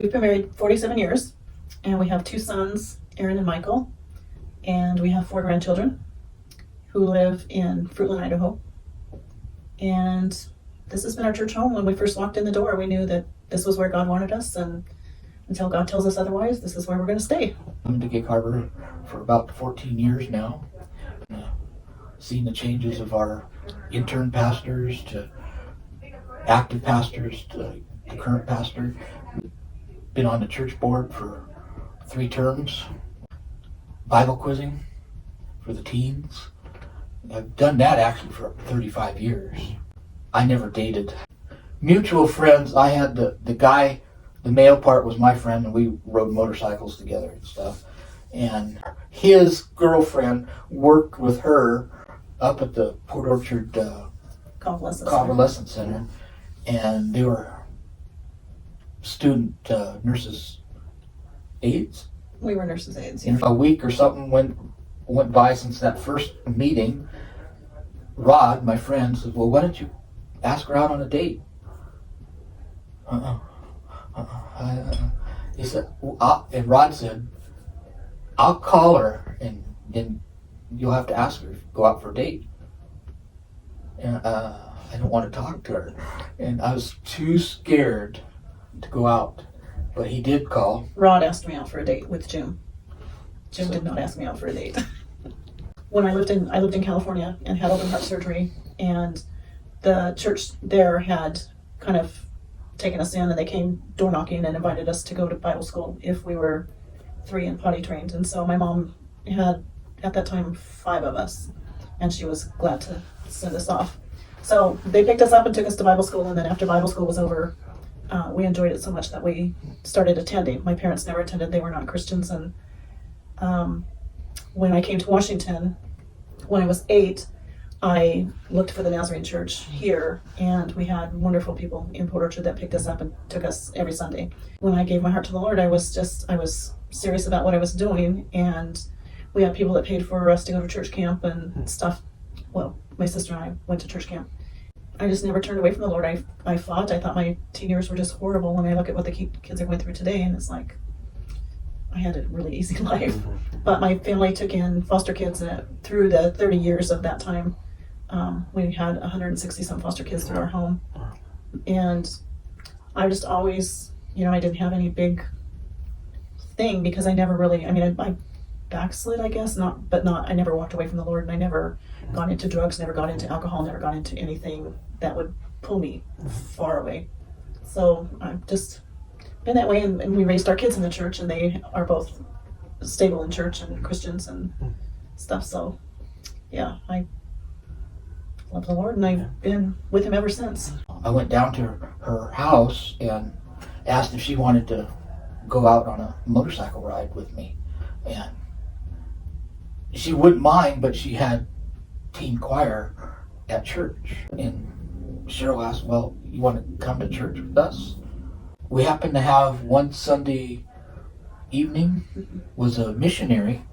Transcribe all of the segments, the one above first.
We've been married 47 years, and we have 2 sons, Aaron and Michael, and we have 4 grandchildren who live in Fruitland, Idaho. And this has been our church home. When we first walked in the door, we knew that this was where God wanted us, and until God tells us otherwise, this is where we're going to stay. I'm in Gig Harbor for about 14 years now. Seen the changes of our intern pastors to active pastors to the current pastor. Been on the church board for 3 terms. Bible quizzing for the teens. I've done that actually for 35 years. I never dated. Mutual friends, I had the guy, the male part was my friend, and we rode motorcycles together and stuff. And his girlfriend worked with her up at the Port Orchard Convalescent Center. And they were student nurses' aides. We were nurses' aides. Yeah. A week or something went by since that first meeting. Rod, my friend, said, "Well, why don't you ask her out on a date?" He said, and Rod said, "I'll call her, and then you'll have to ask her to go out for a date." And I don't want to talk to her. And I was too scared to go out. But he did call. Rod asked me out for a date with Jim. Jim did not ask me out for a date. When I lived in California and had open heart surgery, and the church there had kind of taken us in, and they came door knocking and invited us to go to Bible school if we were 3 and potty trained. And so my mom had, at that time, 5 of us, and she was glad to send us off. So they picked us up and took us to Bible school, and then after Bible school was over, we enjoyed it so much that we started attending. My parents never attended, they were not Christians, and when I came to Washington, when I was 8, I looked for the Nazarene church here, and we had wonderful people in Port Orchard that picked us up and took us every Sunday. When I gave my heart to the Lord, I was serious about what I was doing, and we had people that paid for us to go to church camp and stuff. Well, my sister and I went to church camp. I just never turned away from the Lord. I thought my teen years were just horrible when I look at what the kids are going through today, and it's like, I had a really easy life. But my family took in foster kids through the 30 years of that time. We had 160 some foster kids through our home. And I just always, I didn't have any big thing because I never really, I backslid, I guess, I never walked away from the Lord, and I never got into drugs, never got into alcohol, never got into anything that would pull me far away. So I've just been that way, and we raised our kids in the church, and they are both stable in church and Christians and stuff. So yeah, I love the Lord, and I've been with him ever since. I went down to her house and asked if she wanted to go out on a motorcycle ride with me, and she wouldn't mind, but she had teen choir at church. And Cheryl asked, "Well, you want to come to church with us?" We happened to have one Sunday evening was a missionary.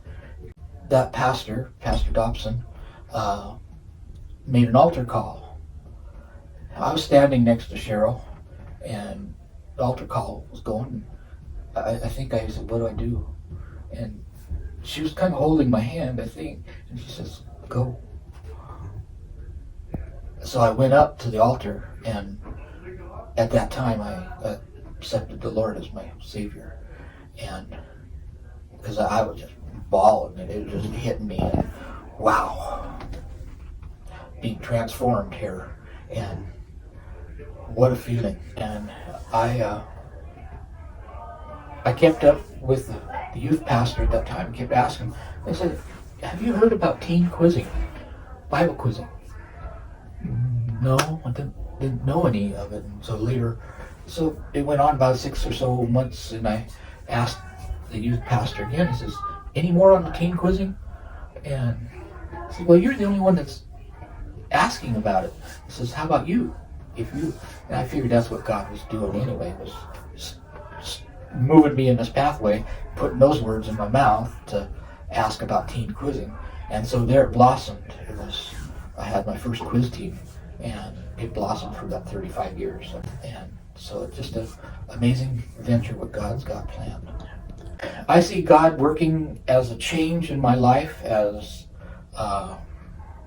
That Pastor Dobson, made an altar call. I was standing next to Cheryl, and the altar call was going. I think I said, "What do I do?" And she was kind of holding my hand, I think, and she says, "Go." So I went up to the altar, and at that time I accepted the Lord as my Savior, and because I was just bawling, and it was just hitting me, and wow, being transformed here, and what a feeling. And I kept up with the youth pastor at that time, kept asking. I said, "Have you heard about teen quizzing, Bible quizzing?" No, I didn't know any of it. And so it went on about 6 or so months, and I asked the youth pastor again. He says, "Any more on the teen quizzing?" And I said, "Well, you're the only one that's asking about it." He says, "How about you? And I figured that's what God was doing anyway, was moving me in this pathway, putting those words in my mouth to ask about teen quizzing. And so there it blossomed. I had my first quiz team, and it blossomed for about 35 years. And So it's just an amazing venture what God's got planned. I see God working as a change in my life as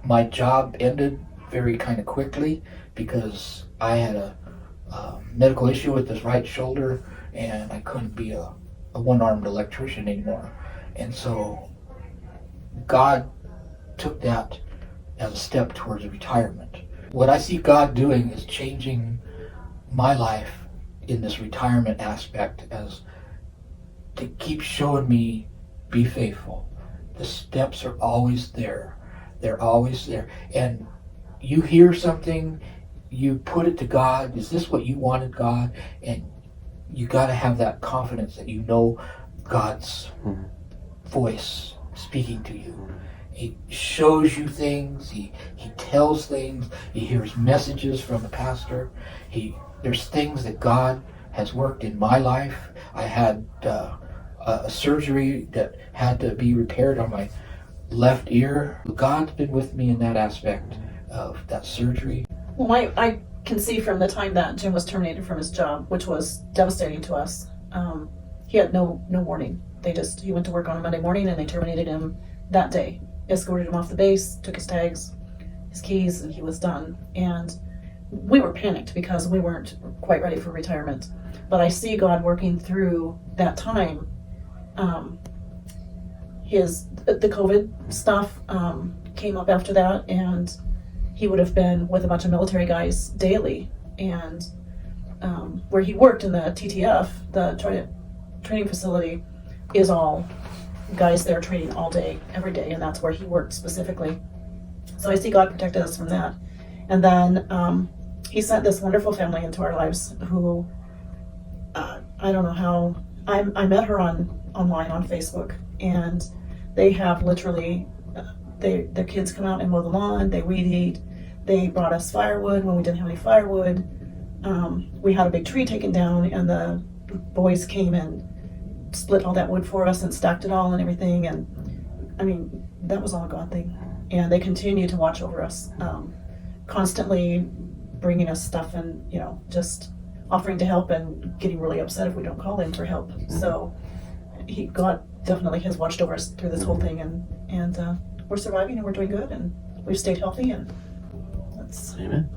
my job ended very kind of quickly because I had a medical issue with this right shoulder and I couldn't be a one-armed electrician anymore. And so God took that as a step towards retirement. What I see God doing is changing my life in this retirement aspect as to keep showing me be faithful. The steps are always there. They're always there. And you hear something, you put it to God. Is this what you wanted, God? And you got to have that confidence that you know God's voice speaking to you. He shows you things. He tells things. He hears messages from the pastor. There's things that God has worked in my life. I had a surgery that had to be repaired on my left ear. God's been with me in that aspect of that surgery. Well, I can see from the time that Jim was terminated from his job, which was devastating to us. He had no warning. He went to work on a Monday morning and they terminated him that day. Escorted him off the base, took his tags, his keys, and he was done. And we were panicked because we weren't quite ready for retirement. But I see God working through that time. The COVID stuff came up after that, and he would have been with a bunch of military guys daily. And where he worked in the TTF, the training facility, is all guys there training all day, every day, and that's where he worked specifically. So I see God protected us from that. And then he sent this wonderful family into our lives who, I don't know how, I met her online on Facebook, and they have literally, their kids come out and mow the lawn, they weed eat, they brought us firewood when we didn't have any firewood. We had a big tree taken down, and the boys came and split all that wood for us and stacked it all and everything. And I mean, that was all a God thing. And they continue to watch over us, constantly bringing us stuff and, just offering to help and getting really upset if we don't call him for help. So God definitely has watched over us through this whole thing, and we're surviving and we're doing good and we've stayed healthy, and that's Amen.